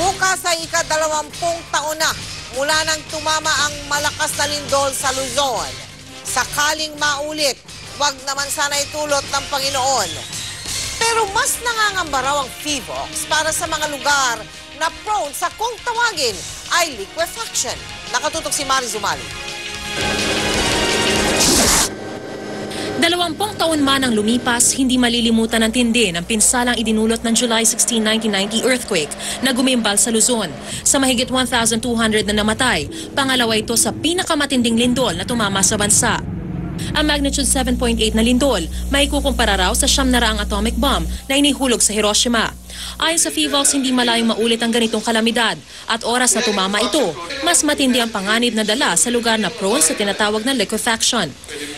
Bukas ay ika-20 taon na mula nang tumama ang malakas na lindol sa Luzon. Sakaling maulit, wag naman sana itulot ng Panginoon. Pero mas nangangamba raw ang PHIVOLCS para sa mga lugar na prone sa kung tawagin ay liquefaction. Nakatutok si Mari Zumali. 20 taon man ang lumipas, hindi malilimutan ng tindi ng pinsalang idinulot ng July 16, 1990 earthquake na gumimbal sa Luzon. Sa mahigit 1,200 na namatay, pangalawa ito sa pinakamatinding lindol na tumama sa bansa. Ang magnitude 7.8 na lindol may kukumpara raw sa 900 atomic bomb na inihulog sa Hiroshima. Ayon sa PHIVOLCS, hindi malayong maulit ang ganitong kalamidad at oras na tumama ito, mas matindi ang panganib na dala sa lugar na prone sa tinatawag na liquefaction.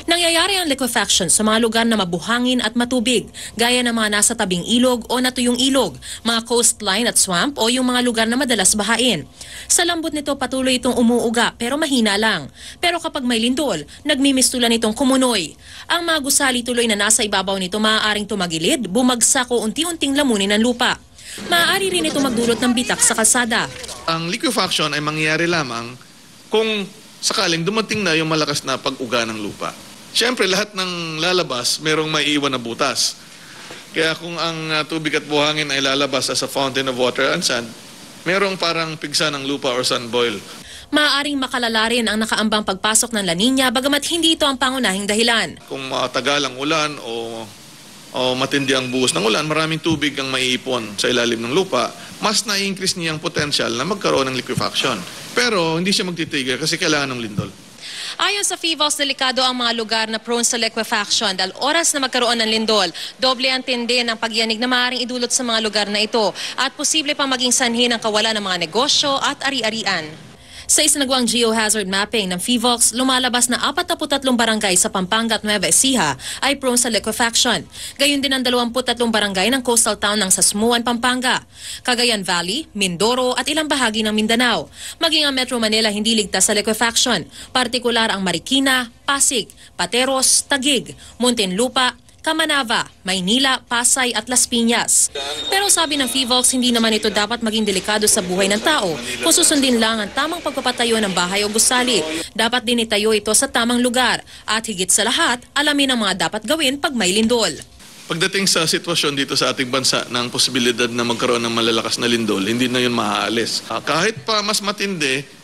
Nangyayari ang liquefaction sa mga lugar na mabuhangin at matubig, gaya ng mga nasa tabing ilog o natuyong ilog, mga coastline at swamp o yung mga lugar na madalas bahain. Sa lambot nito patuloy itong umuuga pero mahina lang. Pero kapag may lindol, nagmimistulan itong kumunoy. Ang mga gusali tuloy na nasa ibabaw nito maaaring tumagilid, bumagsak o unti-unting lamunin ng lupa. Maaari rin ito magdulot ng bitak sa kalsada. Ang liquefaction ay mangyayari lamang kung sakaling dumating na yung malakas na pag-uga ng lupa. Siyempre, lahat ng lalabas, merong maiiwan na butas. Kaya kung ang tubig at buhangin ay lalabas as a fountain of water and sand, merong parang pigsa ng lupa or sun boil. Maaaring makalala rin ang nakaambang pagpasok ng La Nina bagamat hindi ito ang pangunahing dahilan. Kung matagal ang ulan o matindi ang buhos ng ulan, maraming tubig ang maiipon sa ilalim ng lupa, mas na-increase niya ang potential na magkaroon ng liquefaction. Pero hindi siya magtitigil kasi kailangan ng lindol. Ayon sa PHIVOLCS, delikado ang mga lugar na prone sa liquefaction dahil oras na magkaroon ng lindol, doble ang tindi ng pagyanig na maaaring idulot sa mga lugar na ito at posible pang maging sanhi ng kawalan ng mga negosyo at ari-arian. Sa isinagawang geohazard mapping ng PHIVOLCS, lumalabas na 43 barangay sa Pampanga at Nueva Ecija ay prone sa liquefaction. Gayon din ang 23 barangay ng coastal town ng Sasmuan, Pampanga, Cagayan Valley, Mindoro at ilang bahagi ng Mindanao. Maging ang Metro Manila hindi ligtas sa liquefaction, partikular ang Marikina, Pasig, Pateros, Taguig, Muntinlupa, Camanava, Maynila, Pasay at Las Piñas. Pero sabi ng PHIVOLCS, hindi naman ito dapat maging delikado sa buhay ng tao kung susundin lang ang tamang pagpapatayo ng bahay o gusali. Dapat din itayo ito sa tamang lugar at higit sa lahat, alamin ang mga dapat gawin pag may lindol. Pagdating sa sitwasyon dito sa ating bansa ng posibilidad na magkaroon ng malalakas na lindol, hindi na yun maaalis. Kahit pa mas matindi,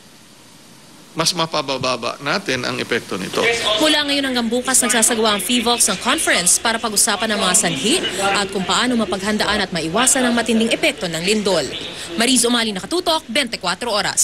mas mapababa natin ang epekto nito. Mula ngayon hanggang bukas nagsasagawa ang PHIVOLCS ng conference para pag-usapan ng mga sanhi at kung paano mapaghandaan at maiwasan ang matinding epekto ng lindol. Mariz Umali, nakatutok, 24 oras.